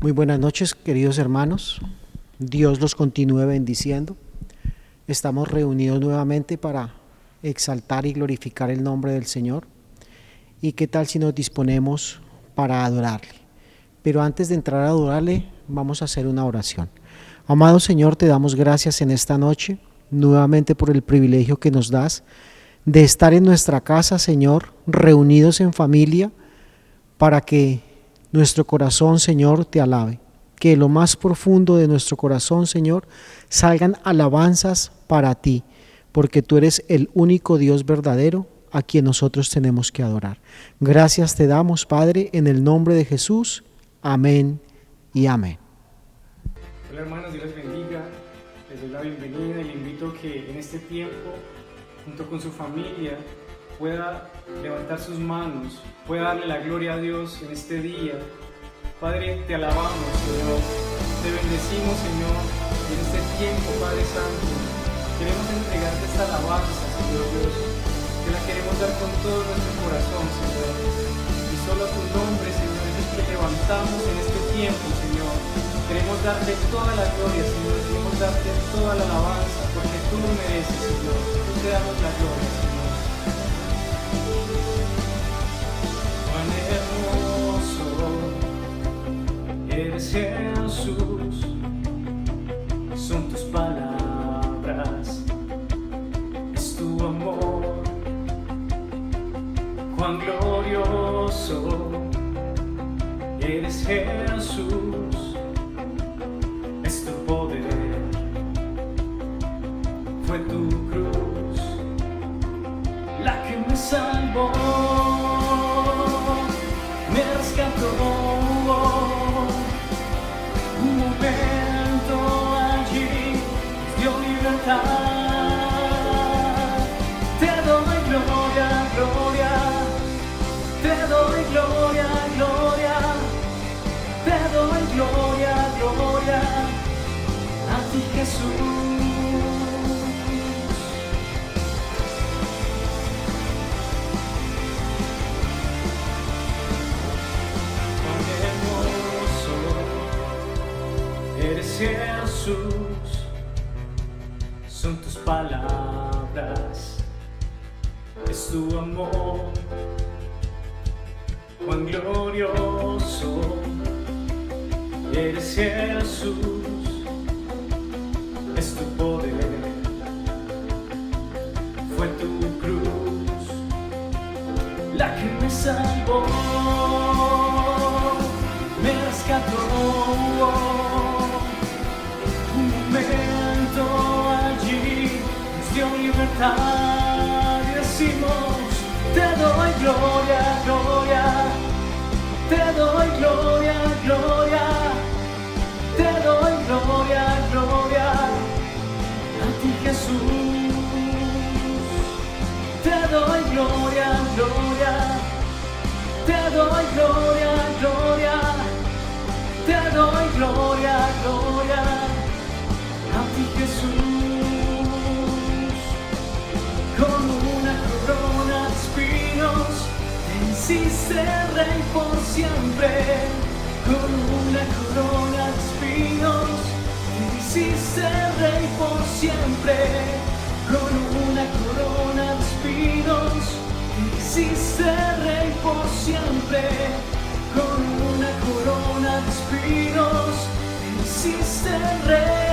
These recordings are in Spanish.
Muy buenas noches, queridos hermanos. Dios los continúe bendiciendo. Estamos reunidos nuevamente para exaltar y glorificar el nombre del Señor. ¿Y qué tal si nos disponemos para adorarle? Pero antes de entrar a adorarle, vamos a hacer una oración. Amado Señor, te damos gracias en esta noche, nuevamente por el privilegio que nos das de estar en nuestra casa, Señor, reunidos en familia, para que nuestro corazón, Señor, te alabe. Que lo más profundo de nuestro corazón, Señor, salgan alabanzas para ti, porque tú eres el único Dios verdadero a quien nosotros tenemos que adorar. Gracias te damos, Padre, en el nombre de Jesús. Amén y amén. Hola hermanos, Dios les bendiga. Les doy la bienvenida y le invito a que en este tiempo, junto con su familia, pueda levantar sus manos, pueda darle la gloria a Dios en este día. Padre, te alabamos, Señor, te bendecimos, Señor, y en este tiempo, Padre Santo, queremos entregarte esta alabanza, Señor Dios, te la queremos dar con todo nuestro corazón, Señor, y solo a tu nombre, Señor, es el que levantamos en este tiempo, Señor. Queremos darte toda la gloria, Señor, queremos darte toda la alabanza, porque tú lo mereces, Señor, tú te damos la gloria, Señor. Cuán hermoso eres, Jesús, son tus palabras, es tu amor. Cuán glorioso eres, Jesús, es tu poder, fue tu cruz la que me salvó, me rescató. Un momento allí nos dio libertad. Te doy gloria, gloria, te doy gloria, gloria, te doy gloria, gloria a ti, Jesús. Jesús, son tus palabras, es tu amor. Cuán glorioso eres, Jesús, es tu poder, fue tu cruz la que me salvó, me rescató. Allí nos dio libertad y decimos: te doy gloria, gloria, te doy gloria, gloria, te doy gloria, gloria a ti, Jesús. Te doy gloria, gloria, te doy gloria, gloria, te doy gloria, gloria a ti, Jesús. Con una corona de espinos te hiciste rey por siempre. Con una corona de espinos te hiciste rey por siempre. Con una corona de espinos te hiciste rey por siempre. Con una corona de espinos te hiciste rey.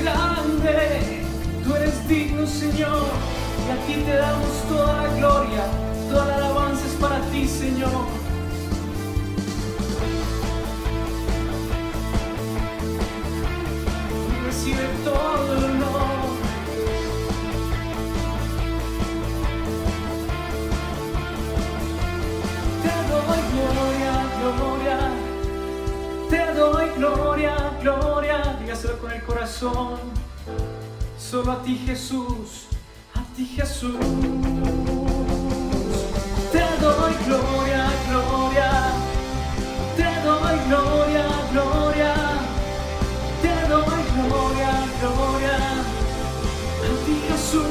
Grande, tú eres digno, Señor, y a ti te damos toda la gloria, toda la alabanza es para ti, Señor. Recibe todo el honor. Te doy gloria, gloria, te doy gloria, gloria. Dígaselo con el corazón. Solo a ti, Jesús, a ti, Jesús. Te doy gloria, gloria, te doy gloria, gloria, te doy gloria, gloria a ti, Jesús.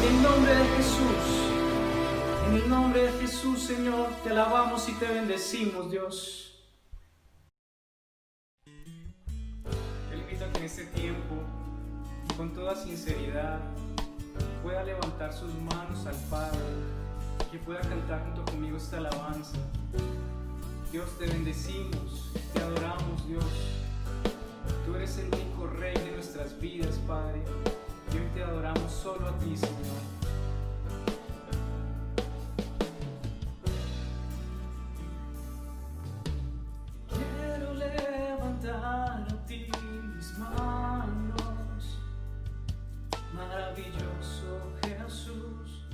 En el nombre de Jesús, en el nombre de Jesús, Señor, te alabamos y te bendecimos, Dios. Te invito a que en este tiempo, con toda sinceridad, pueda levantar sus manos al Padre, que pueda cantar junto conmigo esta alabanza. Dios, te bendecimos, te adoramos, Dios. Tú eres el único Rey de nuestras vidas, Padre, y hoy te adoramos solo a ti, Señor. Quiero levantar a ti mis manos, maravilloso Jesús,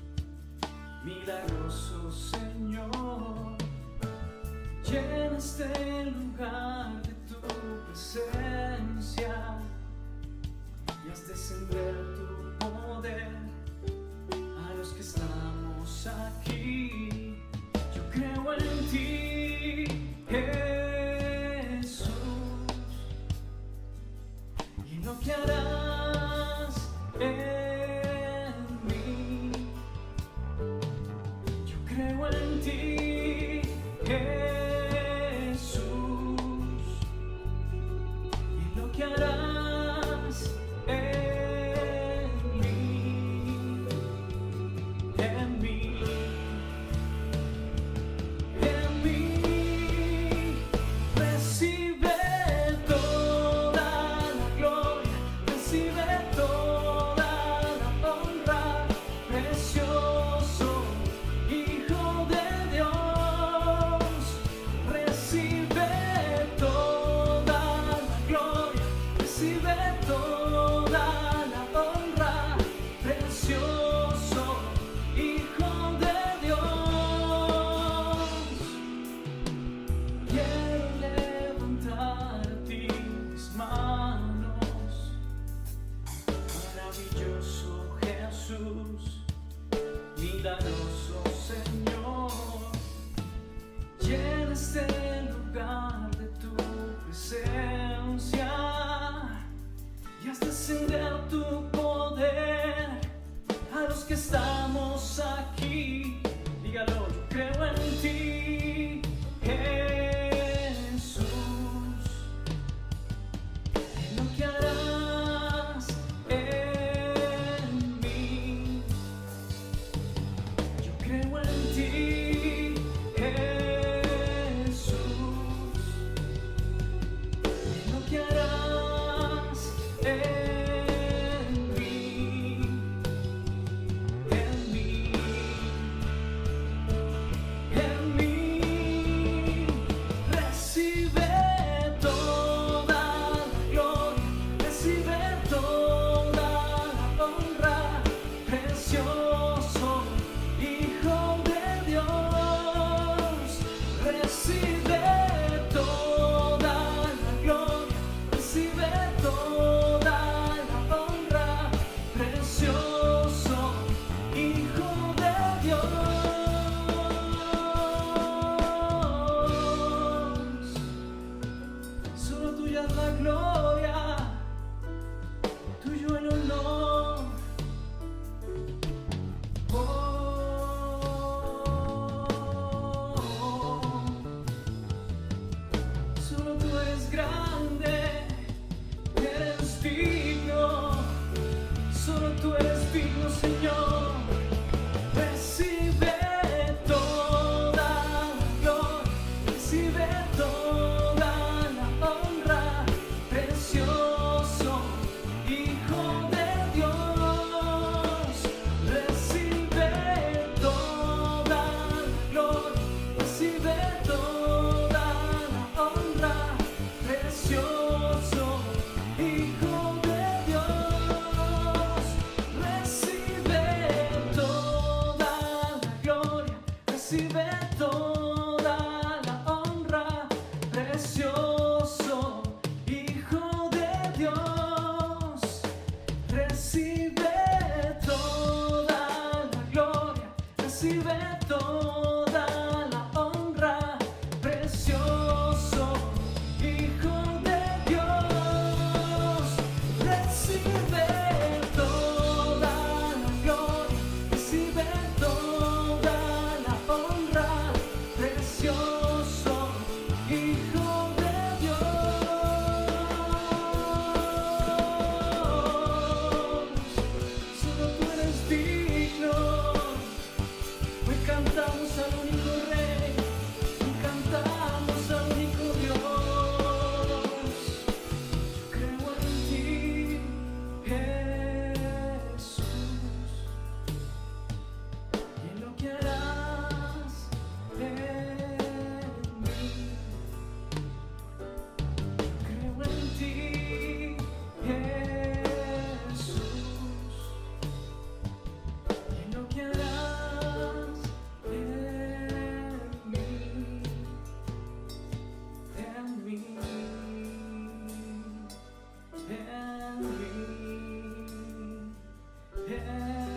milagroso Señor. Llena este lugar de tu presencia y haz descender tu poder a los que estamos aquí. Yo creo en ti, Jesús, y en lo que harás en mí. Yo creo en ti, Jesús, que harás en mí, en mí, en mí. Recibe toda la gloria, recibe toda la honra, precioso Hijo de Dios. Recibe toda la gloria, recibe toda la honra, precioso Hijo de Dios. Quiero levantar a ti mis manos, maravilloso Jesús, milagroso Señor. Llena este lugar de tu presencia y haz descender tu poder a los que estamos aquí. Dígalo, yo creo en ti, Jesús, en lo que harás en mí. Yo creo en ti, Jesús, en lo que harás en mí, en mí, en mí. Recibe toda la gloria, recibe toda la honra, precioso Hijo de Dios. Recibe toda la gloria, recibe toda la honra, precioso Hijo de Dios. Solo tuya es la gloria, tuyo el honor. Solo tú eres grande, eres digno, solo tú eres digno, Señor. Recibe toda la gloria, recibe toda la honra, precioso Hijo de Dios. Recibe toda la gloria, recibe toda la honra, precioso Hijo de Dios. Recibe toda la gloria, recibe toda la honra, precioso Hijo de Dios. Recibe toda la gloria, recibe toda la honra, precioso Hijo de Dios. Recibe toda la gloria,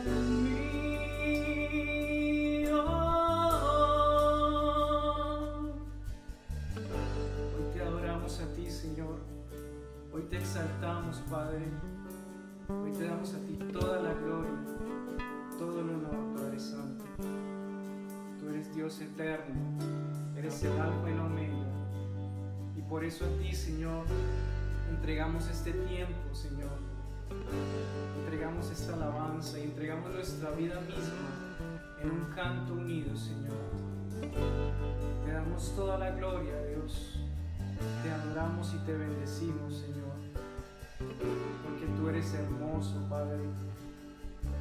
en mí. Hoy te adoramos a ti, Señor. Hoy te exaltamos, Padre. Hoy te damos a ti toda la gloria, todo el honor, Padre Santo. Tú eres Dios eterno, eres el Alfa y la Omega. Y por eso a ti, Señor, entregamos este tiempo, Señor. Entregamos esta alabanza y entregamos nuestra vida misma en un canto unido, Señor. Te damos toda la gloria, Dios. Te adoramos y te bendecimos, Señor, porque tú eres hermoso, Padre.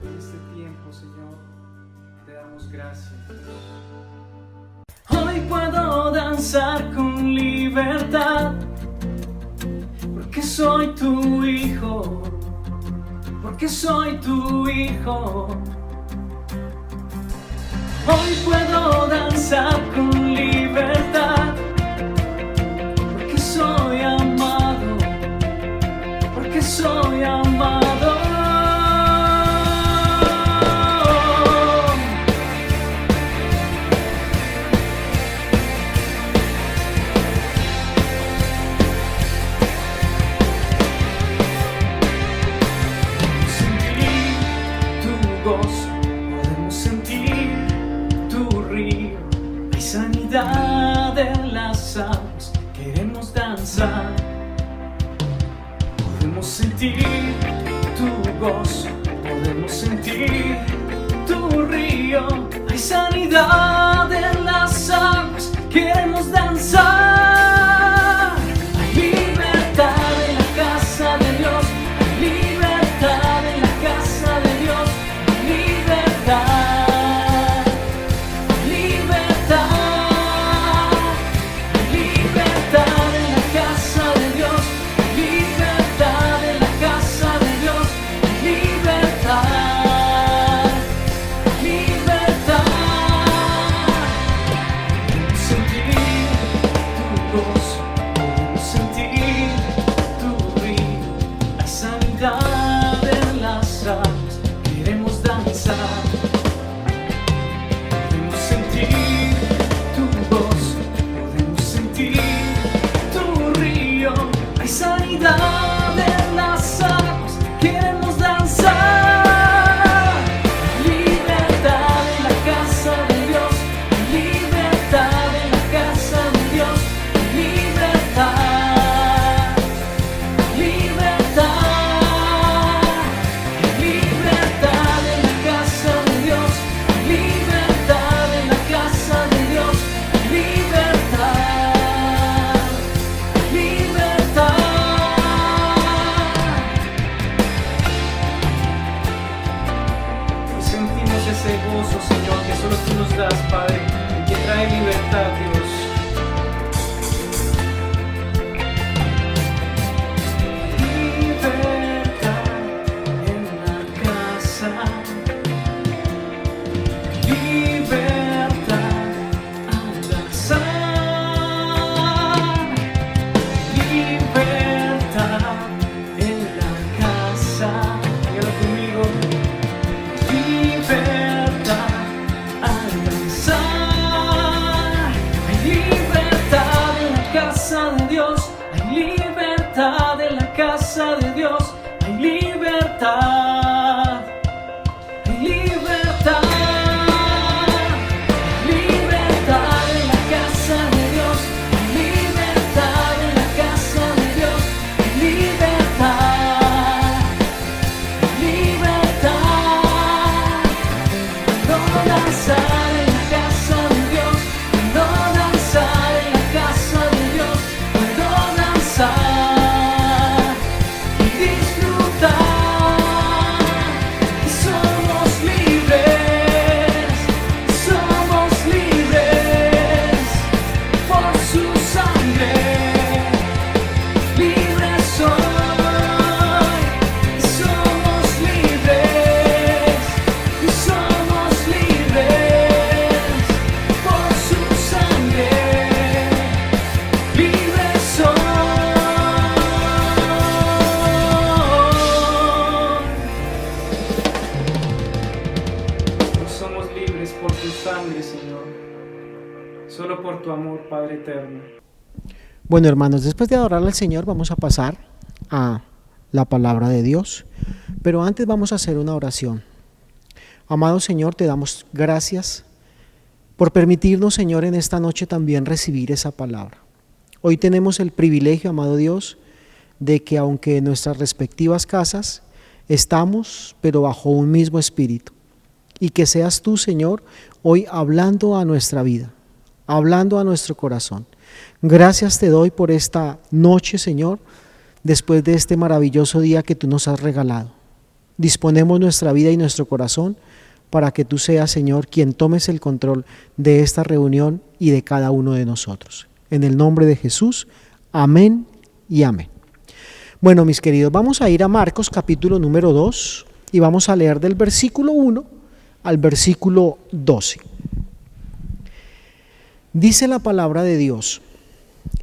En este tiempo, Señor, te damos gracias. Hoy puedo danzar con libertad, porque soy tu hijo, porque soy tu hijo. Hoy puedo danzar con libertad, porque soy amado, porque soy amado. Sanidad en las almas, queremos danzar. Podemos sentir tu gozo, podemos sentir tu río. Hay sanidad en las almas, queremos danzar. Hay libertad en la casa de Dios, hay libertad en la casa de Dios, hay libertad. Ese gozo, Señor, que solo tú nos das, Padre, y que trae libertad, Dios. Libertad en la casa, libertad al danzar, libertad en la casa. Dígalo conmigo. Libertad al danzar, hay solo por tu amor, Padre eterno. Bueno, hermanos, después de adorar al Señor vamos a pasar a la palabra de Dios, pero antes vamos a hacer una oración. Amado Señor, te damos gracias por permitirnos, Señor, en esta noche también recibir esa palabra. Hoy tenemos el privilegio, amado Dios, de que aunque en nuestras respectivas casas estamos, pero bajo un mismo espíritu, y que seas tú, Señor, hoy hablando a nuestra vida, hablando a nuestro corazón. Gracias te doy por esta noche, Señor, después de este maravilloso día que tú nos has regalado. Disponemos nuestra vida y nuestro corazón para que tú seas, Señor, quien tomes el control de esta reunión y de cada uno de nosotros. En el nombre de Jesús, amén y amén. Bueno, mis queridos, vamos a ir a Marcos capítulo número 2 y vamos a leer del versículo 1 al versículo 12. Dice la palabra de Dios: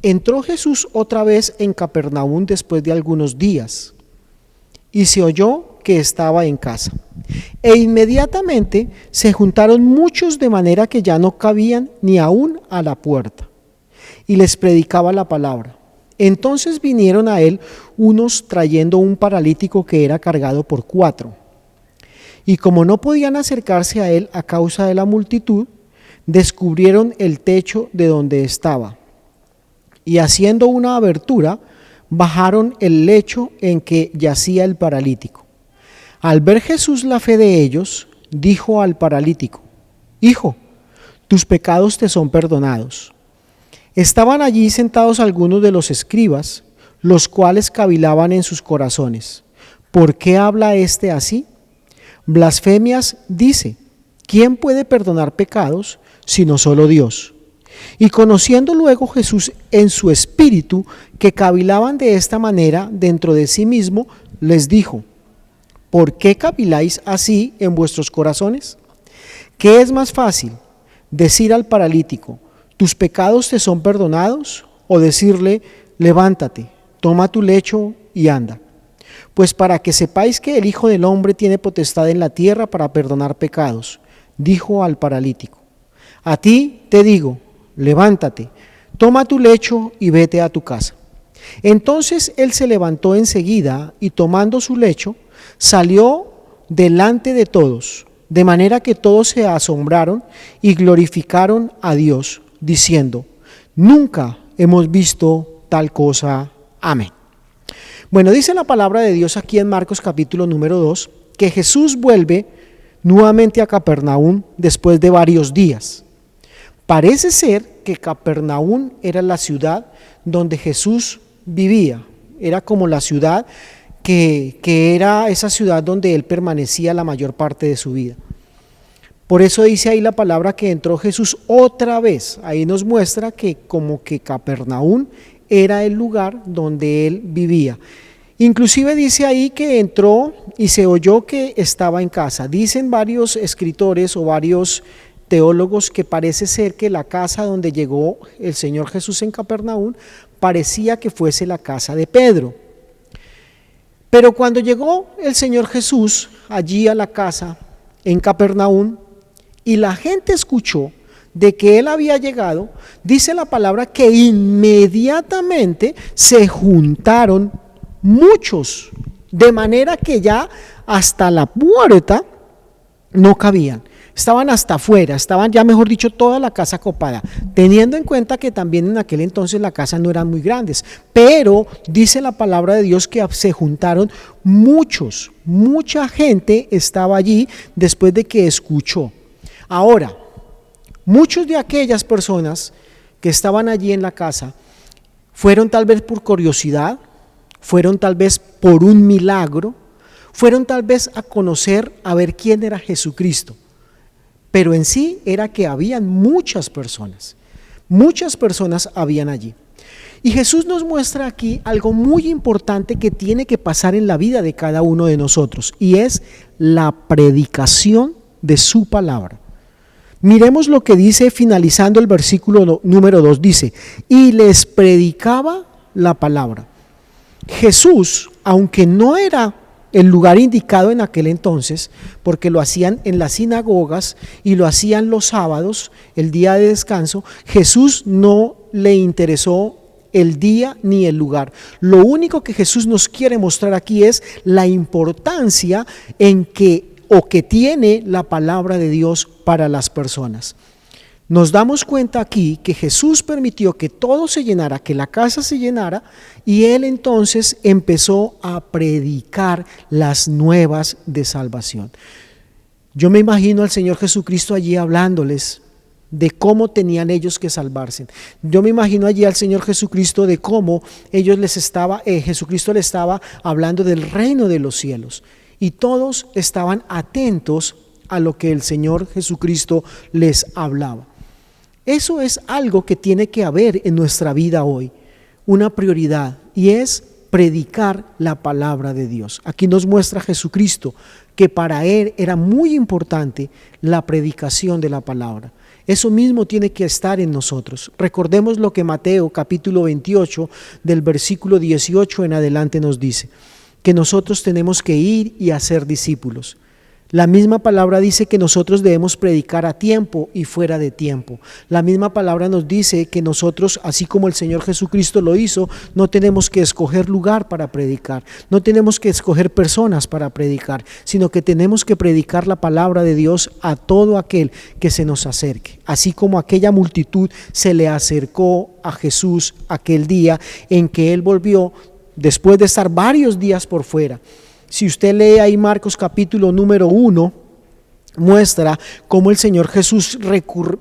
entró Jesús otra vez en Capernaum después de algunos días, y se oyó que estaba en casa. E inmediatamente se juntaron muchos de manera que ya no cabían ni aún a la puerta, y les predicaba la palabra. Entonces vinieron a él unos trayendo un paralítico que era cargado por 4. Y como no podían acercarse a él a causa de la multitud, descubrieron el techo de donde estaba, y haciendo una abertura, bajaron el lecho en que yacía el paralítico. Al ver Jesús la fe de ellos, dijo al paralítico: Hijo, tus pecados te son perdonados. Estaban allí sentados algunos de los escribas, los cuales cavilaban en sus corazones: ¿por qué habla éste así? Blasfemias dice. ¿Quién puede perdonar pecados sino solo Dios? Y conociendo luego Jesús en su espíritu que cavilaban de esta manera dentro de sí mismo, les dijo: ¿por qué caviláis así en vuestros corazones? ¿Qué es más fácil, decir al paralítico: tus pecados te son perdonados? O decirle: levántate, toma tu lecho y anda. Pues para que sepáis que el Hijo del Hombre tiene potestad en la tierra para perdonar pecados, dijo al paralítico: a ti te digo, levántate, toma tu lecho y vete a tu casa. Entonces él se levantó enseguida y tomando su lecho, salió delante de todos, de manera que todos se asombraron y glorificaron a Dios, diciendo: nunca hemos visto tal cosa. Amén. Bueno, dice la palabra de Dios aquí en Marcos capítulo número 2, que Jesús vuelve nuevamente a Capernaum después de varios días. Parece ser que Capernaum era la ciudad donde Jesús vivía, era como la ciudad que era esa ciudad donde él permanecía la mayor parte de su vida. Por eso dice ahí la palabra que entró Jesús otra vez. Ahí nos muestra que como que Capernaum era el lugar donde él vivía. Inclusive dice ahí que entró y se oyó que estaba en casa. Dicen varios escritores o varios teólogos que parece ser que la casa donde llegó el Señor Jesús en Capernaum parecía que fuese la casa de Pedro. Pero cuando llegó el Señor Jesús allí a la casa en Capernaum y la gente escuchó de que él había llegado, dice la palabra que inmediatamente se juntaron muchos, de manera que ya hasta la puerta no cabían. Estaban hasta afuera, estaban ya, mejor dicho, toda la casa copada, teniendo en cuenta que también en aquel entonces las casas no eran muy grandes, pero dice la palabra de Dios que se juntaron muchos, mucha gente estaba allí después de que escuchó. Ahora, muchos de aquellas personas que estaban allí en la casa fueron tal vez por curiosidad, fueron tal vez por un milagro, fueron tal vez a conocer, a ver quién era Jesucristo. Pero en sí era que habían muchas personas habían allí. Y Jesús nos muestra aquí algo muy importante que tiene que pasar en la vida de cada uno de nosotros, y es la predicación de su palabra. Miremos lo que dice finalizando el versículo número 2, dice: y les predicaba la palabra. Jesús, aunque no era el lugar indicado en aquel entonces, porque lo hacían en las sinagogas y lo hacían los sábados, el día de descanso. Jesús no le interesó el día ni el lugar. Lo único que Jesús nos quiere mostrar aquí es la importancia que tiene la palabra de Dios para las personas. Nos damos cuenta aquí que Jesús permitió que todo se llenara, que la casa se llenara, y Él entonces empezó a predicar las nuevas de salvación. Yo me imagino al Señor Jesucristo allí hablándoles de cómo tenían ellos que salvarse. Yo me imagino allí al Señor Jesucristo de cómo Jesucristo le estaba hablando del reino de los cielos, y todos estaban atentos a lo que el Señor Jesucristo les hablaba. Eso es algo que tiene que haber en nuestra vida hoy, una prioridad, y es predicar la palabra de Dios. Aquí nos muestra Jesucristo que para Él era muy importante la predicación de la palabra. Eso mismo tiene que estar en nosotros. Recordemos lo que Mateo capítulo 28 del versículo 18 en adelante nos dice, que nosotros tenemos que ir y hacer discípulos. La misma palabra dice que nosotros debemos predicar a tiempo y fuera de tiempo. La misma palabra nos dice que nosotros, así como el Señor Jesucristo lo hizo, no tenemos que escoger lugar para predicar, no tenemos que escoger personas para predicar, sino que tenemos que predicar la palabra de Dios a todo aquel que se nos acerque. Así como aquella multitud se le acercó a Jesús aquel día en que Él volvió después de estar varios días por fuera. Si usted lee ahí Marcos capítulo número 1, muestra cómo el Señor Jesús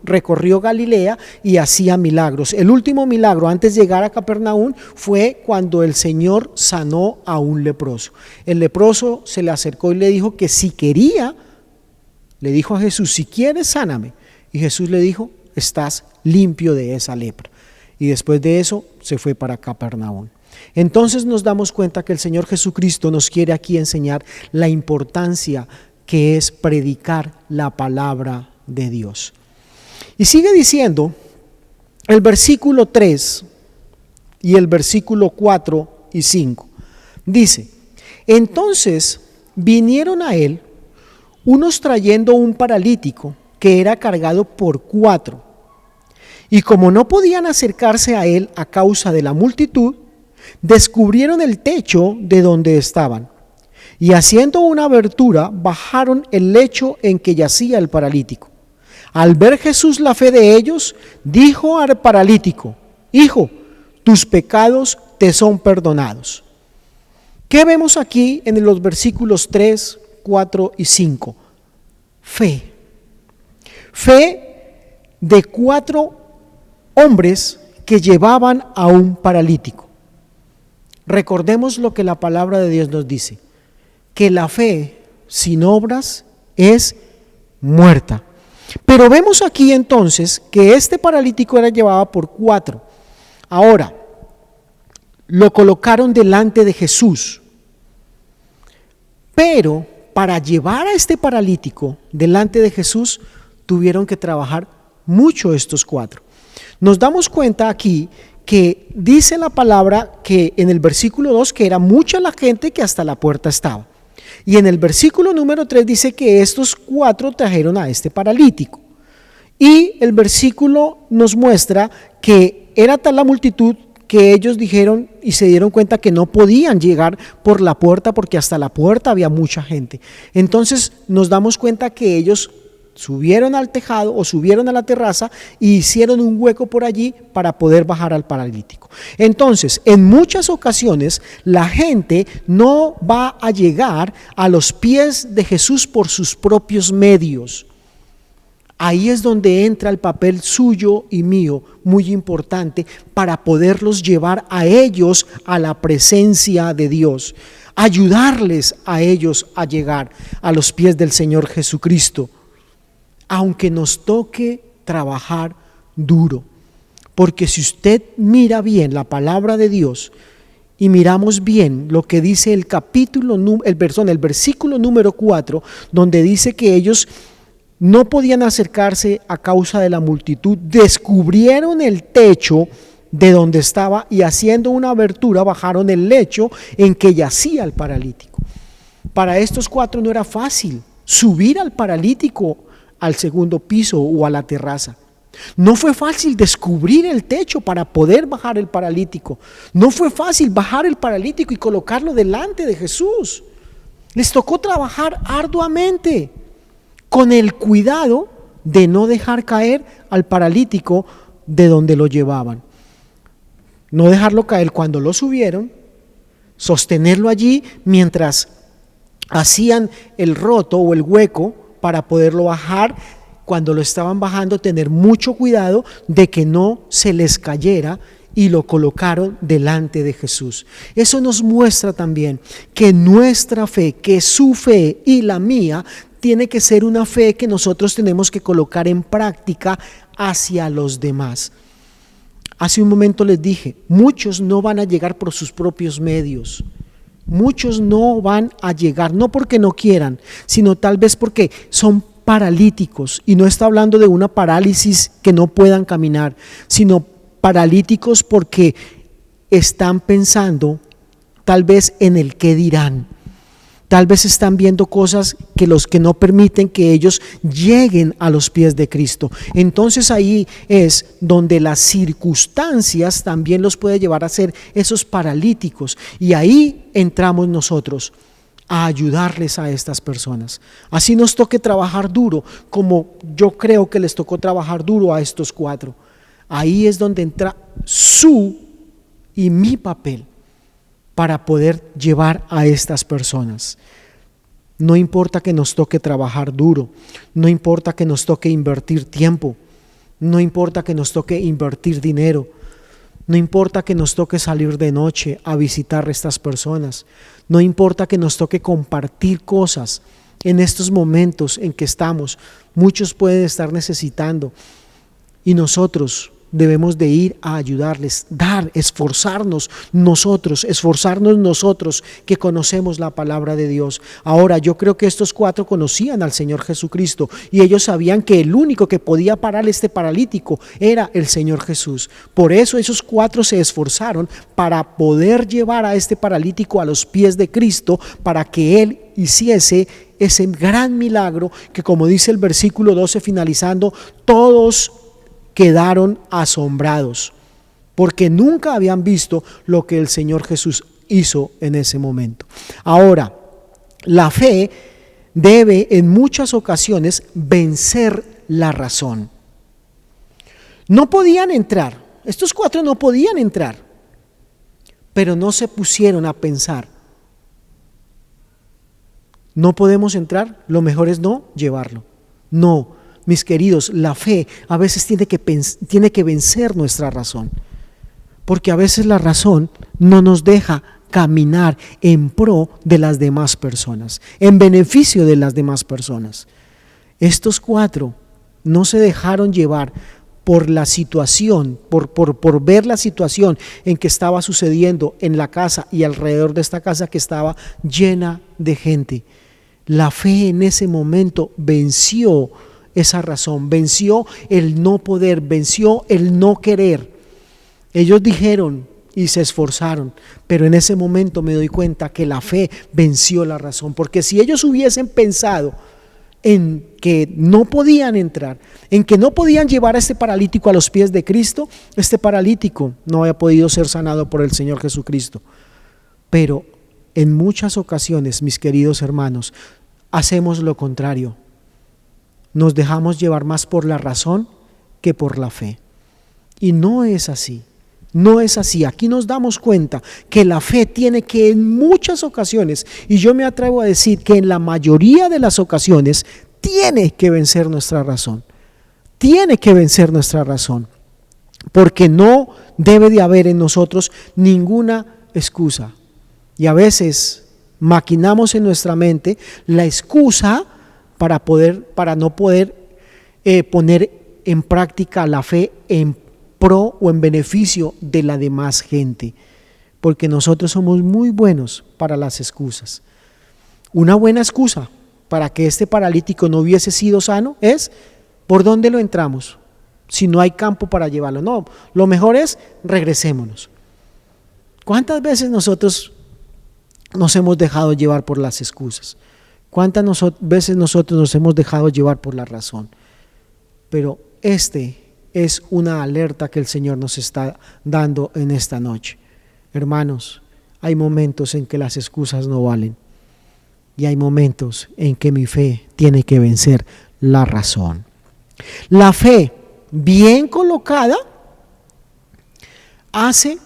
recorrió Galilea y hacía milagros. El último milagro antes de llegar a Capernaum fue cuando el Señor sanó a un leproso. El leproso se le acercó y le dijo que si quería, le dijo a Jesús, si quieres, sáname. Y Jesús le dijo, estás limpio de esa lepra. Y después de eso se fue para Capernaum. Entonces nos damos cuenta que el Señor Jesucristo nos quiere aquí enseñar la importancia que es predicar la palabra de Dios. Y sigue diciendo el versículo 3 y el versículo 4 y 5. Dice, entonces vinieron a él unos trayendo un paralítico que era cargado por 4. Y como no podían acercarse a él a causa de la multitud, descubrieron el techo de donde estaban, y haciendo una abertura, bajaron el lecho en que yacía el paralítico. Al ver Jesús la fe de ellos, dijo al paralítico, hijo, tus pecados te son perdonados. ¿Qué vemos aquí en los versículos 3, 4 y 5? Fe. Fe de 4 hombres que llevaban a un paralítico. Recordemos lo que la palabra de Dios nos dice, que la fe sin obras es muerta. Pero vemos aquí entonces que este paralítico era llevado por 4. Ahora, lo colocaron delante de Jesús. Pero para llevar a este paralítico delante de Jesús, tuvieron que trabajar mucho estos 4. Nos damos cuenta aquí que dice la palabra que en el versículo 2 que era mucha la gente que hasta la puerta estaba. Y en el versículo número 3 dice que estos 4 trajeron a este paralítico. Y el versículo nos muestra que era tal la multitud que ellos dijeron y se dieron cuenta que no podían llegar por la puerta porque hasta la puerta había mucha gente. Entonces nos damos cuenta que ellos subieron al tejado o subieron a la terraza y hicieron un hueco por allí para poder bajar al paralítico. Entonces, en muchas ocasiones la gente no va a llegar a los pies de Jesús por sus propios medios. Ahí es donde entra el papel suyo y mío, muy importante, para poderlos llevar a ellos a la presencia de Dios, ayudarles a ellos a llegar a los pies del Señor Jesucristo. Aunque nos toque trabajar duro, porque si usted mira bien la palabra de Dios y miramos bien lo que dice el versículo número 4, donde dice que ellos no podían acercarse a causa de la multitud, descubrieron el techo de donde estaba y haciendo una abertura bajaron el lecho en que yacía el paralítico. Para estos 4 no era fácil subir al paralítico al segundo piso o a la terraza. No fue fácil descubrir el techo para poder bajar el paralítico. No fue fácil bajar el paralítico y colocarlo delante de Jesús. Les tocó trabajar arduamente con el cuidado de no dejar caer al paralítico de donde lo llevaban. No dejarlo caer cuando lo subieron, sostenerlo allí mientras hacían el roto o el hueco para poderlo bajar. Cuando lo estaban bajando, tener mucho cuidado de que no se les cayera, y lo colocaron delante de Jesús. Eso nos muestra también que nuestra fe, que su fe y la mía, tiene que ser una fe que nosotros tenemos que colocar en práctica hacia los demás. Hace un momento les dije, muchos no van a llegar por sus propios medios. Muchos no van a llegar, no porque no quieran, sino tal vez porque son paralíticos, y no está hablando de una parálisis que no puedan caminar, sino paralíticos porque están pensando tal vez en el qué dirán. Tal vez están viendo cosas que no permiten que ellos lleguen a los pies de Cristo. Entonces ahí es donde las circunstancias también los puede llevar a ser esos paralíticos, y ahí entramos nosotros a ayudarles a estas personas. Así nos toque trabajar duro, como yo creo que les tocó trabajar duro a estos 4. Ahí es donde entra su y mi papel para poder llevar a estas personas. No importa que nos toque trabajar duro, no importa que nos toque invertir tiempo, no importa que nos toque invertir dinero, no importa que nos toque salir de noche a visitar a estas personas, no importa que nos toque compartir cosas en estos momentos en que estamos. Muchos pueden estar necesitando, y nosotros debemos de ir a ayudarles, esforzarnos nosotros que conocemos la palabra de Dios. Ahora, yo creo que estos 4 conocían al Señor Jesucristo, y ellos sabían que el único que podía parar este paralítico era el Señor Jesús. Por eso esos 4 se esforzaron para poder llevar a este paralítico a los pies de Cristo, para que Él hiciese ese gran milagro que, como dice el versículo 12 finalizando, todos quedaron asombrados, porque nunca habían visto lo que el Señor Jesús hizo en ese momento. Ahora, la fe debe en muchas ocasiones vencer la razón. No podían entrar, estos 4 no podían entrar, pero no se pusieron a pensar. No podemos entrar, lo mejor es no llevarlo. No, mis queridos, la fe a veces tiene que vencer nuestra razón, porque a veces la razón no nos deja caminar en pro de las demás personas, en beneficio de las demás personas. Estos 4 no se dejaron llevar por la situación, por ver la situación en que estaba sucediendo en la casa y alrededor de esta casa, que estaba llena de gente. La fe en ese momento venció esa razón, venció el no poder, venció el no querer. Ellos dijeron y se esforzaron, pero en ese momento me doy cuenta que la fe venció la razón, porque si ellos hubiesen pensado en que no podían entrar, en que no podían llevar a este paralítico a los pies de Cristo, este paralítico no había podido ser sanado por el Señor Jesucristo. Pero en muchas ocasiones, mis queridos hermanos, hacemos lo contrario. Nos dejamos llevar más por la razón que por la fe. Y no es así, no es así. Aquí nos damos cuenta que la fe tiene que en muchas ocasiones, y yo me atrevo a decir que en la mayoría de las ocasiones, tiene que vencer nuestra razón. Tiene que vencer nuestra razón, porque no debe de haber en nosotros ninguna excusa. Y a veces maquinamos en nuestra mente la excusa para no poder poner en práctica la fe en pro o en beneficio de la demás gente, porque nosotros somos muy buenos para las excusas. Una buena excusa para que este paralítico no hubiese sido sano es: ¿por dónde lo entramos? Si no hay campo para llevarlo. No, lo mejor es regresémonos. ¿Cuántas veces nosotros nos hemos dejado llevar por las excusas? ¿Cuántas veces nosotros nos hemos dejado llevar por la razón? Pero es una alerta que el Señor nos está dando en esta noche. Hermanos, hay momentos en que las excusas no valen y hay momentos en que mi fe tiene que vencer la razón. La fe bien colocada hace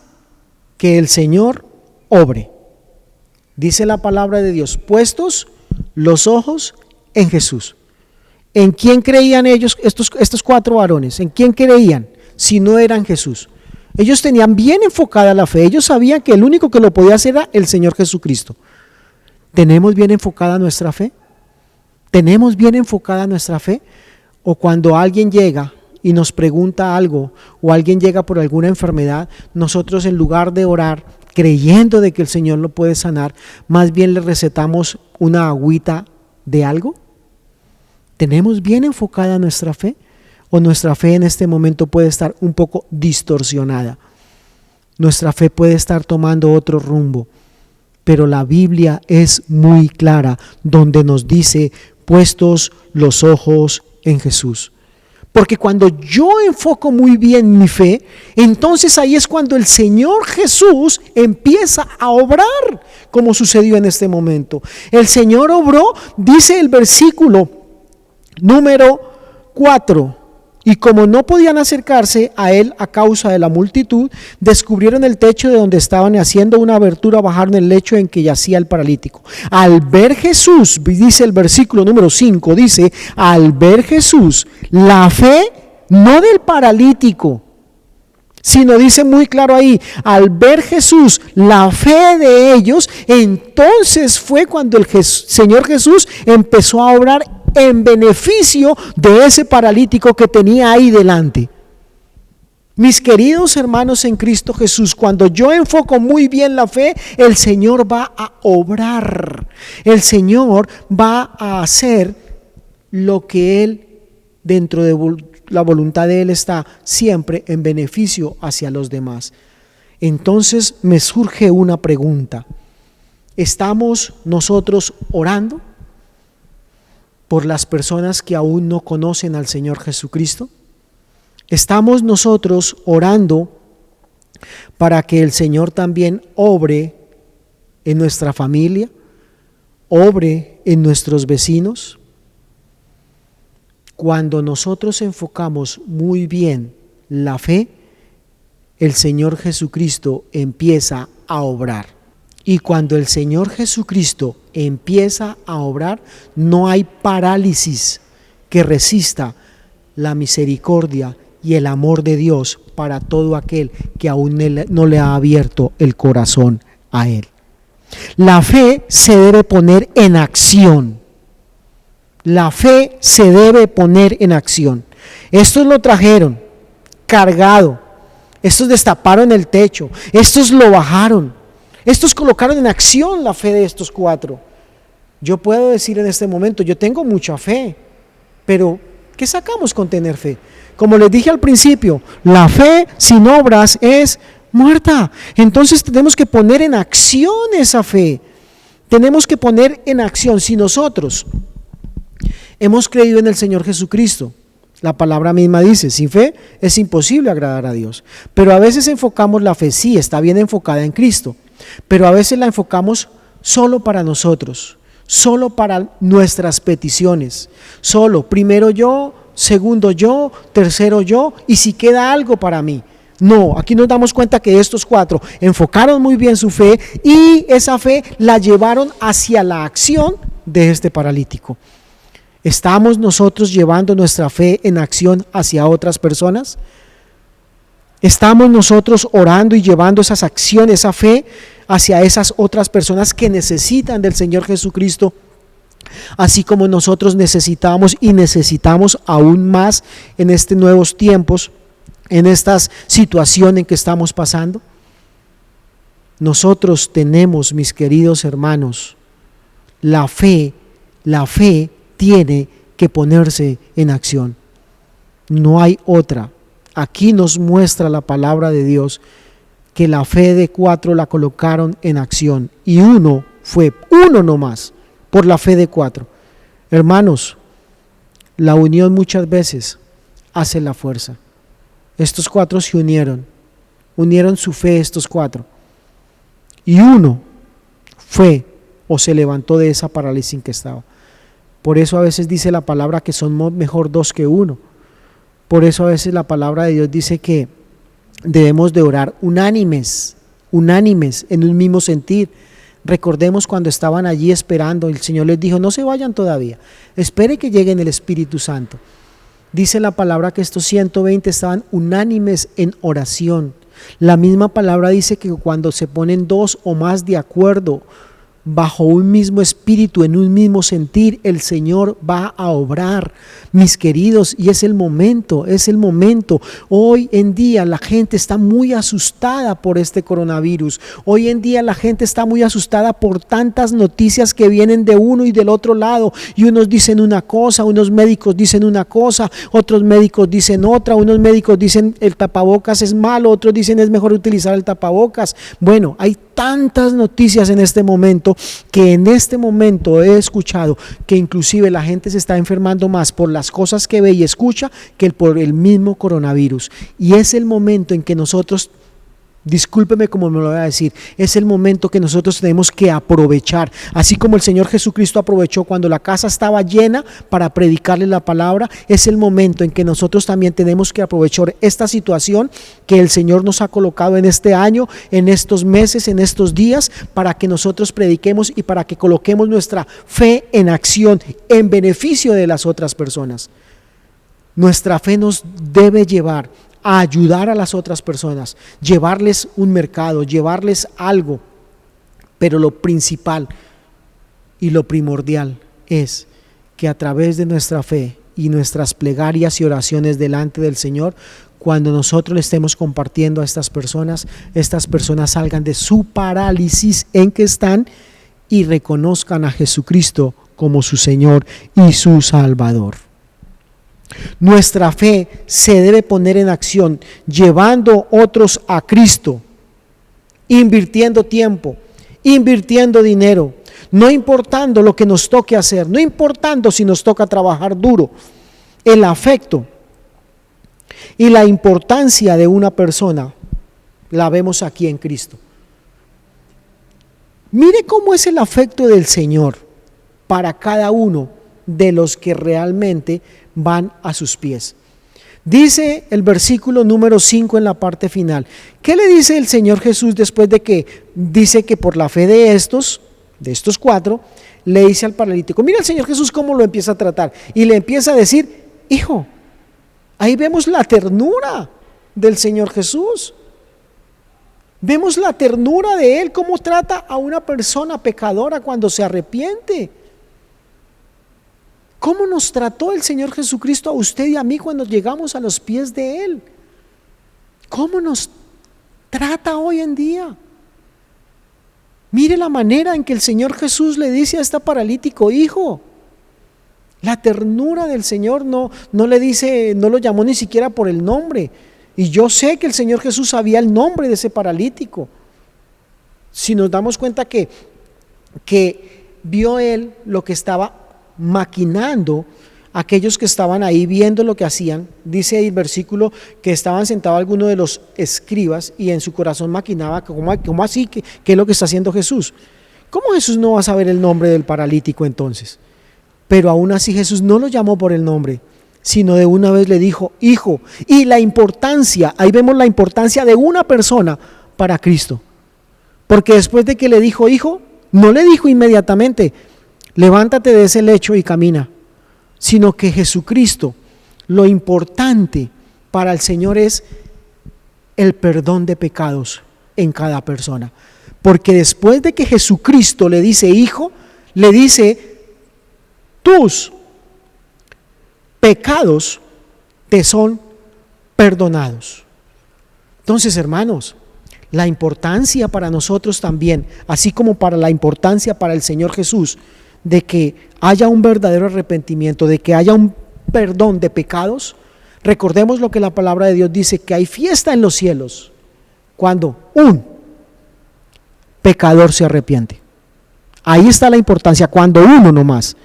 que el Señor obre. Dice la palabra de Dios, puestos los ojos en Jesús. ¿En quién creían ellos, estos 4 varones? ¿En quién creían si no eran Jesús? Ellos tenían bien enfocada la fe. Ellos sabían que el único que lo podía hacer era el Señor Jesucristo. ¿Tenemos bien enfocada nuestra fe? ¿Tenemos bien enfocada nuestra fe? O cuando alguien llega y nos pregunta algo, o alguien llega por alguna enfermedad, nosotros en lugar de orar creyendo de que el Señor lo puede sanar, más bien le recetamos una agüita de algo. ¿Tenemos bien enfocada nuestra fe? ¿O nuestra fe en este momento puede estar un poco distorsionada? Nuestra fe puede estar tomando otro rumbo, pero la Biblia es muy clara donde nos dice, puestos los ojos en Jesús. Porque cuando yo enfoco muy bien mi fe, entonces ahí es cuando el Señor Jesús empieza a obrar, como sucedió en este momento. El Señor obró, dice el versículo número 4, y como no podían acercarse a él a causa de la multitud, descubrieron el techo de donde estaban y haciendo una abertura bajaron el lecho en que yacía el paralítico. Al ver Jesús, dice el versículo número 5, dice, al ver Jesús, la fe no del paralítico, sino dice muy claro ahí, al ver Jesús, la fe de ellos, entonces fue cuando el Señor Jesús empezó a obrar en beneficio de ese paralítico que tenía ahí delante. Mis queridos hermanos en Cristo Jesús, cuando yo enfoco muy bien la fe, el Señor va a obrar. El Señor va a hacer lo que Él, dentro de la voluntad de Él, está siempre en beneficio hacia los demás. Entonces me surge una pregunta. ¿Estamos nosotros orando por las personas que aún no conocen al Señor Jesucristo? ¿Estamos nosotros orando para que el Señor también obre en nuestra familia, obre en nuestros vecinos? Cuando nosotros enfocamos muy bien la fe, el Señor Jesucristo empieza a obrar. Y cuando el Señor Jesucristo empieza a obrar, no hay parálisis que resista la misericordia y el amor de Dios para todo aquel que aún no le ha abierto el corazón a Él. La fe se debe poner en acción. La fe se debe poner en acción. Estos lo trajeron cargado. Estos destaparon el techo. Estos lo bajaron. Estos colocaron en acción la fe de estos 4. Yo puedo decir en este momento, yo tengo mucha fe, pero ¿qué sacamos con tener fe? Como les dije al principio, la fe sin obras es muerta. Entonces tenemos que poner en acción esa fe. Tenemos que poner en acción. Si nosotros hemos creído en el Señor Jesucristo, la palabra misma dice, sin fe es imposible agradar a Dios. Pero a veces enfocamos la fe, sí, está bien enfocada en Cristo, pero a veces la enfocamos solo para nosotros, solo para nuestras peticiones, solo, primero yo, segundo yo, tercero yo, y si queda algo para mí. No, aquí nos damos cuenta que estos 4 enfocaron muy bien su fe y esa fe la llevaron hacia la acción de este paralítico. ¿Estamos nosotros llevando nuestra fe en acción hacia otras personas? ¿Estamos nosotros orando y llevando esas acciones, esa fe hacia esas otras personas que necesitan del Señor Jesucristo? Así como nosotros necesitamos y necesitamos aún más en estos nuevos tiempos, en esta situación en que estamos pasando. Nosotros tenemos, mis queridos hermanos, la fe tiene que ponerse en acción. No hay otra. Aquí nos muestra la palabra de Dios que la fe de 4 la colocaron en acción y uno fue uno nomás, por la fe de 4. Hermanos, la unión muchas veces hace la fuerza. Estos 4 se unieron su fe estos 4. Y uno fue o se levantó de esa parálisis en que estaba. Por eso a veces dice la palabra que son mejor 2 que 1. Por eso a veces la palabra de Dios dice que debemos de orar unánimes, en un mismo sentir. Recordemos cuando estaban allí esperando, el Señor les dijo, no se vayan todavía, espere que llegue el Espíritu Santo. Dice la palabra que estos 120 estaban unánimes en oración. La misma palabra dice que cuando se ponen 2 o más de acuerdo, bajo un mismo espíritu, en un mismo sentir, el Señor va a obrar, mis queridos, y es el momento. Hoy en día la gente está muy asustada por este coronavirus. Hoy en día la gente está muy asustada por tantas noticias que vienen de uno y del otro lado, y unos dicen una cosa, unos médicos dicen una cosa, otros médicos dicen otra, unos médicos dicen el tapabocas es malo, otros dicen es mejor utilizar el tapabocas. Bueno, hay tantas noticias en este momento, que en este momento he escuchado que inclusive la gente se está enfermando más por las cosas que ve y escucha que por el mismo coronavirus. Y es el momento en que nosotros, discúlpeme como me lo voy a decir, es el momento que nosotros tenemos que aprovechar, así como el Señor Jesucristo aprovechó cuando la casa estaba llena para predicarle la palabra. Es el momento en que nosotros también tenemos que aprovechar esta situación que el Señor nos ha colocado en este año, en estos meses, en estos días, para que nosotros prediquemos y para que coloquemos nuestra fe en acción en beneficio de las otras personas. Nuestra fe nos debe llevar a ayudar a las otras personas, llevarles un mercado, llevarles algo, pero lo principal y lo primordial es que a través de nuestra fe y nuestras plegarias y oraciones delante del Señor, cuando nosotros le estemos compartiendo a estas personas salgan de su parálisis en que están y reconozcan a Jesucristo como su Señor y su Salvador. Nuestra fe se debe poner en acción, llevando otros a Cristo, invirtiendo tiempo, invirtiendo dinero, no importando lo que nos toque hacer, no importando si nos toca trabajar duro. El afecto y la importancia de una persona la vemos aquí en Cristo. Mire cómo es el afecto del Señor para cada uno de los que realmente van a sus pies. Dice el versículo número 5 en la parte final. ¿Qué le dice el Señor Jesús después de que dice que por la fe de estos 4, le dice al paralítico? Mira el Señor Jesús cómo lo empieza a tratar y le empieza a decir, hijo. Ahí vemos la ternura del Señor Jesús. Vemos la ternura de Él, cómo trata a una persona pecadora cuando se arrepiente. ¿Cómo nos trató el Señor Jesucristo a usted y a mí cuando llegamos a los pies de Él? ¿Cómo nos trata hoy en día? Mire la manera en que el Señor Jesús le dice a este paralítico, hijo. La ternura del Señor no le dice, no lo llamó ni siquiera por el nombre. Y yo sé que el Señor Jesús sabía el nombre de ese paralítico. Si nos damos cuenta que vio Él lo que estaba maquinando aquellos que estaban ahí viendo lo que hacían. Dice ahí el versículo que estaban sentados algunos de los escribas y en su corazón maquinaba, ¿cómo así? ¿Qué es lo que está haciendo Jesús? ¿Cómo Jesús no va a saber el nombre del paralítico entonces? Pero aún así Jesús no lo llamó por el nombre, sino de una vez le dijo, hijo. Y la importancia, ahí vemos la importancia de una persona para Cristo. Porque después de que le dijo hijo, no le dijo inmediatamente, levántate de ese lecho y camina, sino que Jesucristo, lo importante para el Señor es el perdón de pecados en cada persona. Porque después de que Jesucristo le dice hijo, le dice, tus pecados te son perdonados. Entonces, hermanos, la importancia para nosotros también, así como para la importancia para el Señor Jesús, de que haya un verdadero arrepentimiento, de que haya un perdón de pecados. Recordemos lo que la palabra de Dios dice, que hay fiesta en los cielos cuando un pecador se arrepiente. Ahí está la importancia, cuando uno nomás.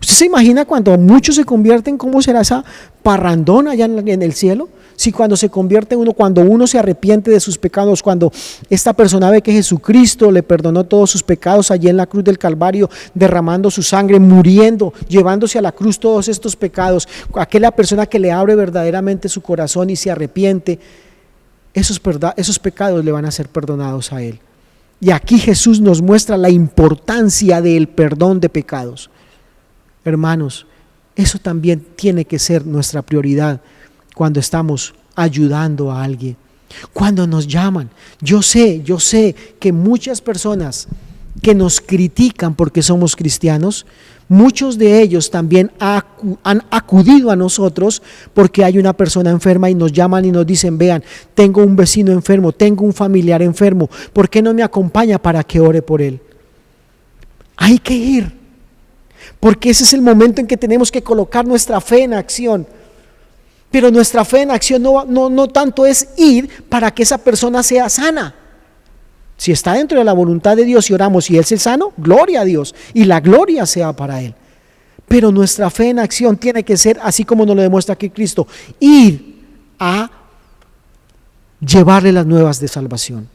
¿Usted se imagina cuando muchos se convierten, cómo será esa parrandona allá en el cielo? Si cuando se convierte uno, cuando uno se arrepiente de sus pecados, cuando esta persona ve que Jesucristo le perdonó todos sus pecados allí en la cruz del Calvario, derramando su sangre, muriendo, llevándose a la cruz todos estos pecados, aquella persona que le abre verdaderamente su corazón y se arrepiente, esos pecados le van a ser perdonados a él. Y aquí Jesús nos muestra la importancia del perdón de pecados. Hermanos, eso también tiene que ser nuestra prioridad cuando estamos ayudando a alguien, cuando nos llaman. Yo sé que muchas personas que nos critican porque somos cristianos, muchos de ellos también han acudido a nosotros porque hay una persona enferma y nos llaman y nos dicen: vean, tengo un vecino enfermo, tengo un familiar enfermo, ¿por qué no me acompaña para que ore por él? Hay que ir, porque ese es el momento en que tenemos que colocar nuestra fe en acción. Pero nuestra fe en acción no tanto es ir para que esa persona sea sana. Si está dentro de la voluntad de Dios y oramos y Él se sano, gloria a Dios, y la gloria sea para Él. Pero nuestra fe en acción tiene que ser, así como nos lo demuestra aquí Cristo, ir a llevarle las nuevas de salvación,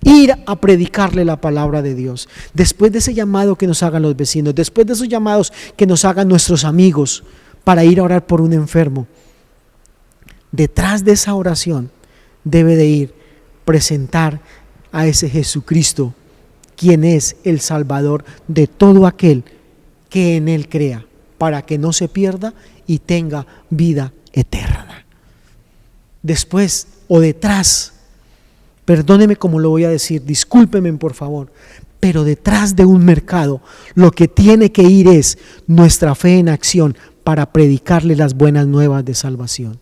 ir a predicarle la palabra de Dios. Después de ese llamado que nos hagan los vecinos, después de esos llamados que nos hagan nuestros amigos para ir a orar por un enfermo, detrás de esa oración debe de ir presentar a ese Jesucristo, quien es el Salvador de todo aquel que en Él crea, para que no se pierda y tenga vida eterna. Después o detrás, perdóneme como lo voy a decir, discúlpeme por favor, pero detrás de un mercado lo que tiene que ir es nuestra fe en acción para predicarle las buenas nuevas de salvación.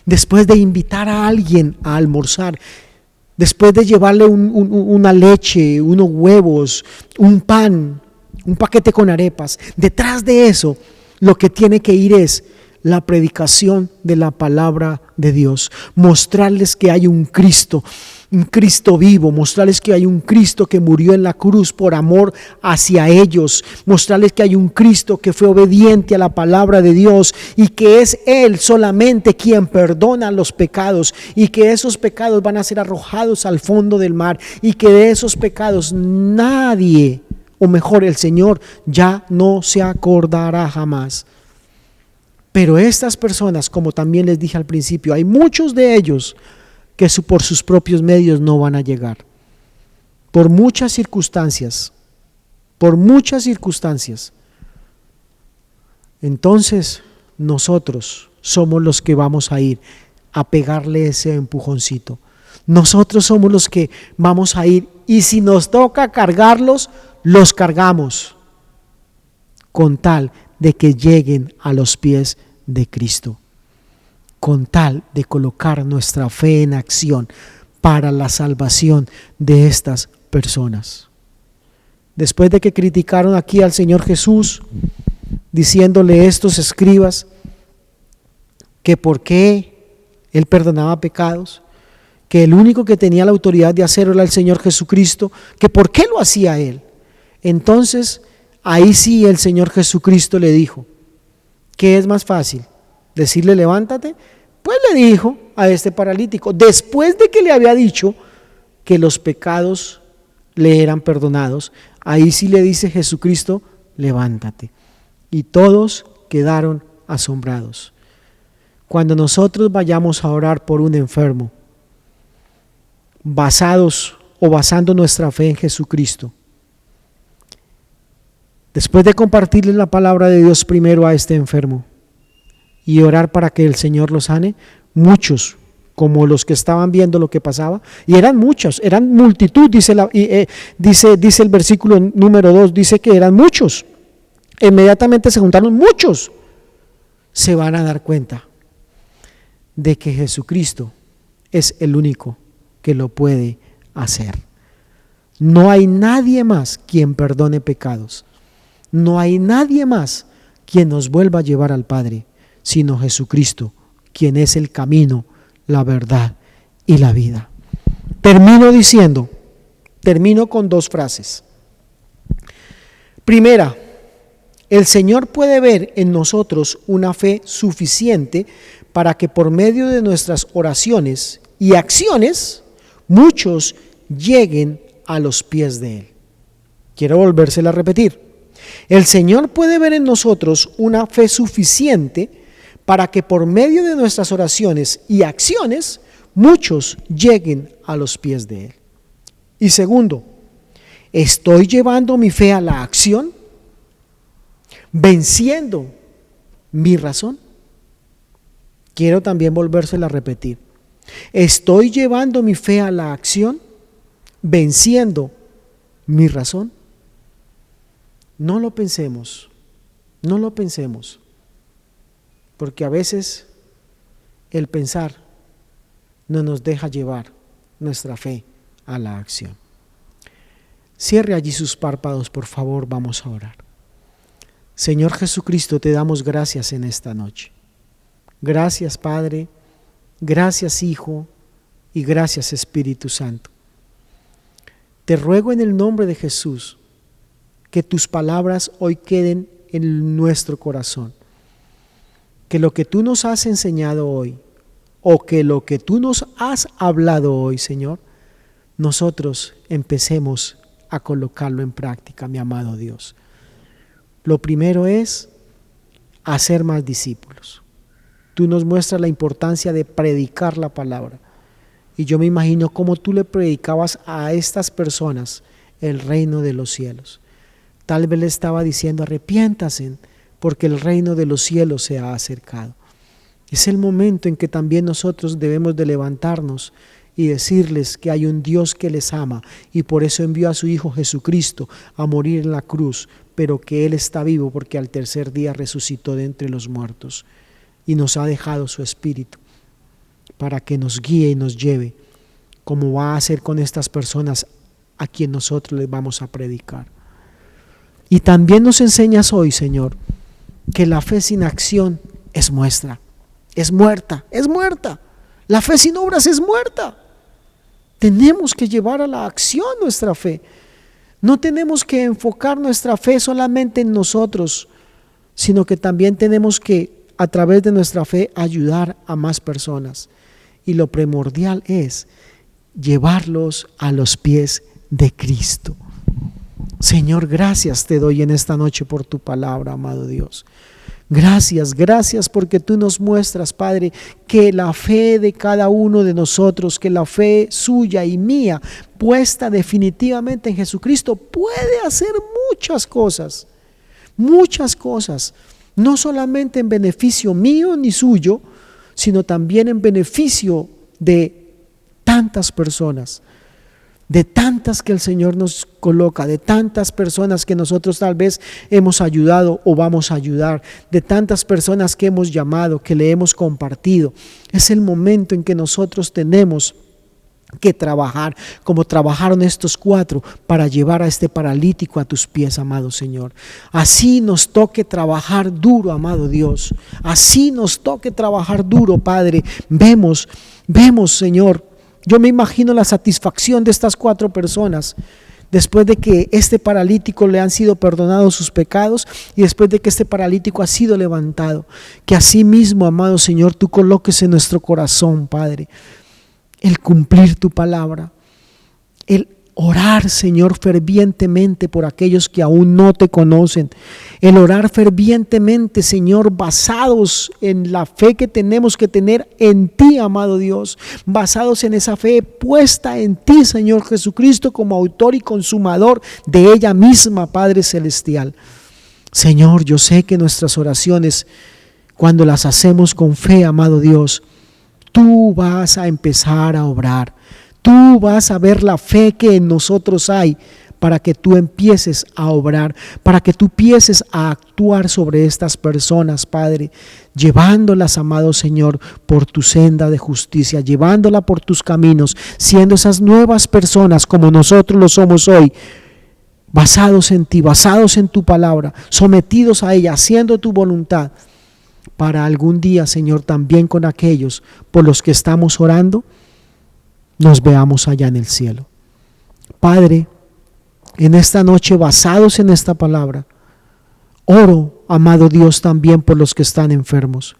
Después de invitar a alguien a almorzar, después de llevarle una leche, unos huevos, un pan, un paquete con arepas, detrás de eso lo que tiene que ir es la predicación de la palabra de Dios, mostrarles que hay un Cristo vivo, mostrarles que hay un Cristo que murió en la cruz por amor hacia ellos, mostrarles que hay un Cristo que fue obediente a la palabra de Dios y que es Él solamente quien perdona los pecados y que esos pecados van a ser arrojados al fondo del mar y que de esos pecados nadie, o mejor el Señor, ya no se acordará jamás. Pero estas personas, como también les dije al principio, hay muchos de ellos que por sus propios medios no van a llegar. Por muchas circunstancias. Entonces, nosotros somos los que vamos a ir a pegarle ese empujoncito. Nosotros somos los que vamos a ir y si nos toca cargarlos, los cargamos con tal de que lleguen a los pies de Cristo, con tal de colocar nuestra fe en acción para la salvación de estas personas. Después de que criticaron aquí al Señor Jesús, diciéndole estos escribas que por qué Él perdonaba pecados, que el único que tenía la autoridad de hacerlo era el Señor Jesucristo, que por qué lo hacía Él. Entonces, ahí sí el Señor Jesucristo le dijo, ¿qué es más fácil? ¿Decirle levántate? Pues le dijo a este paralítico, después de que le había dicho que los pecados le eran perdonados, ahí sí le dice Jesucristo, levántate. Y todos quedaron asombrados. Cuando nosotros vayamos a orar por un enfermo, basando nuestra fe en Jesucristo, después de compartirle la palabra de Dios primero a este enfermo y orar para que el Señor lo sane, muchos, como los que estaban viendo lo que pasaba, y eran muchos, eran multitud, dice el versículo número 2, dice que eran muchos, inmediatamente se juntaron muchos, se van a dar cuenta de que Jesucristo es el único que lo puede hacer. No hay nadie más quien perdone pecados. No hay nadie más quien nos vuelva a llevar al Padre, sino Jesucristo, quien es el camino, la verdad y la vida. Termino con dos frases. Primera, el Señor puede ver en nosotros una fe suficiente para que por medio de nuestras oraciones y acciones muchos lleguen a los pies de Él. Quiero volvérsela a repetir. El Señor puede ver en nosotros una fe suficiente para que por medio de nuestras oraciones y acciones muchos lleguen a los pies de Él. Y segundo, ¿estoy llevando mi fe a la acción? ¿Venciendo mi razón? Quiero también volvérsela a repetir. ¿Estoy llevando mi fe a la acción? ¿Venciendo mi razón? No lo pensemos, porque a veces el pensar no nos deja llevar nuestra fe a la acción. Cierre allí sus párpados, por favor, vamos a orar. Señor Jesucristo, te damos gracias en esta noche. Gracias, Padre, gracias, Hijo, y gracias, Espíritu Santo. Te ruego en el nombre de Jesús que tus palabras hoy queden en nuestro corazón. Que lo que tú nos has enseñado hoy, o que lo que tú nos has hablado hoy, Señor, nosotros empecemos a colocarlo en práctica, mi amado Dios. Lo primero es hacer más discípulos. Tú nos muestras la importancia de predicar la palabra. Y yo me imagino cómo tú le predicabas a estas personas el reino de los cielos. Tal vez le estaba diciendo: arrepiéntanse, porque el reino de los cielos se ha acercado. Es el momento en que también nosotros debemos de levantarnos y decirles que hay un Dios que les ama y por eso envió a su Hijo Jesucristo a morir en la cruz, pero que Él está vivo porque al tercer día resucitó de entre los muertos y nos ha dejado su Espíritu para que nos guíe y nos lleve, como va a hacer con estas personas a quien nosotros les vamos a predicar. Y también nos enseñas hoy, Señor, que la fe sin acción es muerta. La fe sin obras es muerta. Tenemos que llevar a la acción nuestra fe. No tenemos que enfocar nuestra fe solamente en nosotros, sino que también tenemos que, a través de nuestra fe, ayudar a más personas. Y lo primordial es llevarlos a los pies de Cristo. Señor, gracias te doy en esta noche por tu palabra, amado Dios. Gracias porque tú nos muestras, Padre, que la fe de cada uno de nosotros, que la fe suya y mía, puesta definitivamente en Jesucristo, puede hacer muchas cosas, no solamente en beneficio mío ni suyo, sino también en beneficio de tantas personas, de tantas que el Señor nos coloca, de tantas personas que nosotros tal vez hemos ayudado o vamos a ayudar, de tantas personas que hemos llamado, que le hemos compartido. Es el momento en que nosotros tenemos que trabajar como trabajaron estos 4 para llevar a este paralítico a tus pies, amado Señor. Así nos toque trabajar duro, amado Dios. Así nos toque trabajar duro, Padre. Vemos, Señor. Yo me imagino la satisfacción de estas 4 personas después de que este paralítico le han sido perdonados sus pecados y después de que este paralítico ha sido levantado. Que así mismo, amado Señor, tú coloques en nuestro corazón, Padre, el cumplir tu palabra, el orar, Señor, fervientemente por aquellos que aún no te conocen, el orar fervientemente, Señor, basados en la fe que tenemos que tener en ti, amado Dios, basados en esa fe puesta en ti, Señor Jesucristo, como autor y consumador de ella misma, Padre Celestial. Señor, yo sé que nuestras oraciones, cuando las hacemos con fe, amado Dios, tú vas a empezar a obrar. Tú vas a ver la fe que en nosotros hay para que tú empieces a obrar, para que tú empieces a actuar sobre estas personas, Padre, llevándolas, amado Señor, por tu senda de justicia, llevándola por tus caminos, siendo esas nuevas personas como nosotros lo somos hoy, basados en ti, basados en tu palabra, sometidos a ella, haciendo tu voluntad, para algún día, Señor, también con aquellos por los que estamos orando, nos veamos allá en el cielo. Padre, en esta noche, basados en esta palabra, oro, amado Dios, también por los que están enfermos.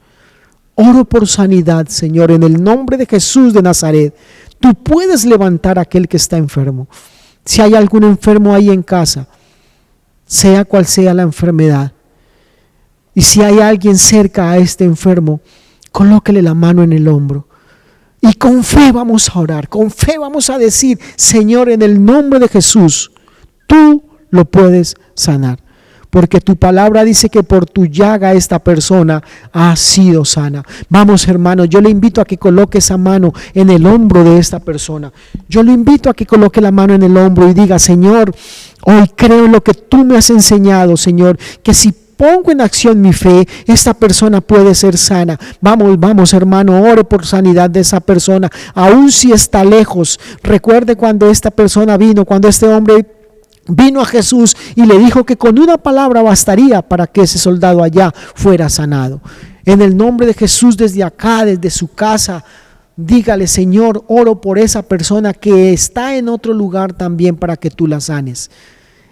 Oro por sanidad, Señor, en el nombre de Jesús de Nazaret. Tú puedes levantar a aquel que está enfermo. Si hay algún enfermo ahí en casa, sea cual sea la enfermedad, y si hay alguien cerca a este enfermo, colóquele la mano en el hombro. Y con fe vamos a orar, con fe vamos a decir: Señor, en el nombre de Jesús, tú lo puedes sanar. Porque tu palabra dice que por tu llaga esta persona ha sido sana. Vamos, hermanos, yo le invito a que coloque esa mano en el hombro de esta persona. Yo le invito a que coloque la mano en el hombro y diga: Señor, hoy creo en lo que tú me has enseñado, Señor, que si pongo en acción mi fe, esta persona puede ser sana. Vamos, hermano, ore por sanidad de esa persona, aun si está lejos. Recuerde cuando esta persona vino, cuando este hombre vino a Jesús y le dijo que con una palabra bastaría para que ese soldado allá fuera sanado. En el nombre de Jesús, desde acá, desde su casa, dígale: Señor, oro por esa persona que está en otro lugar también para que tú la sanes.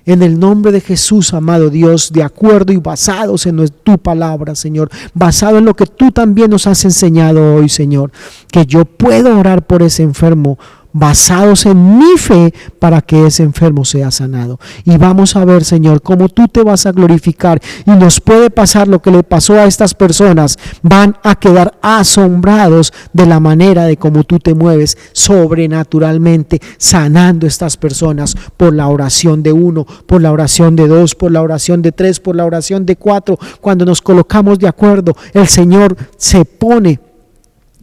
En el nombre de Jesús, amado Dios, de acuerdo y basados en tu palabra, Señor, basado en lo que tú también nos has enseñado hoy, Señor, que yo puedo orar por ese enfermo, basados en mi fe, para que ese enfermo sea sanado. Y vamos a ver, Señor, cómo tú te vas a glorificar, y nos puede pasar lo que le pasó a estas personas. Van a quedar asombrados de la manera de cómo tú te mueves sobrenaturalmente, sanando estas personas por la oración de uno, por la oración de dos, por la oración de tres, por la oración de cuatro. Cuando nos colocamos de acuerdo, el Señor se pone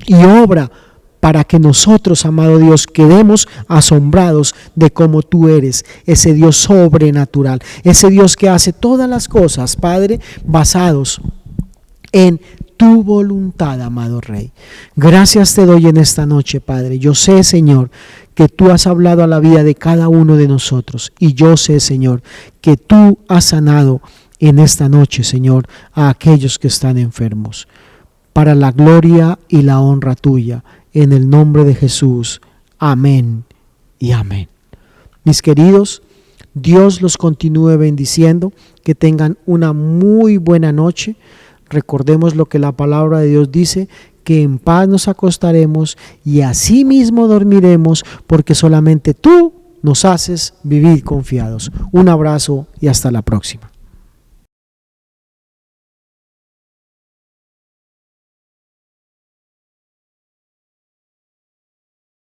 y obra para que nosotros, amado Dios, quedemos asombrados de cómo tú eres, ese Dios sobrenatural, ese Dios que hace todas las cosas, Padre, basados en tu voluntad, amado Rey. Gracias te doy en esta noche, Padre. Yo sé, Señor, que tú has hablado a la vida de cada uno de nosotros, y yo sé, Señor, que tú has sanado en esta noche, Señor, a aquellos que están enfermos, para la gloria y la honra tuya. En el nombre de Jesús. Amén y amén. Mis queridos, Dios los continúe bendiciendo. Que tengan una muy buena noche. Recordemos lo que la palabra de Dios dice: que en paz nos acostaremos y así mismo dormiremos, porque solamente tú nos haces vivir confiados. Un abrazo y hasta la próxima.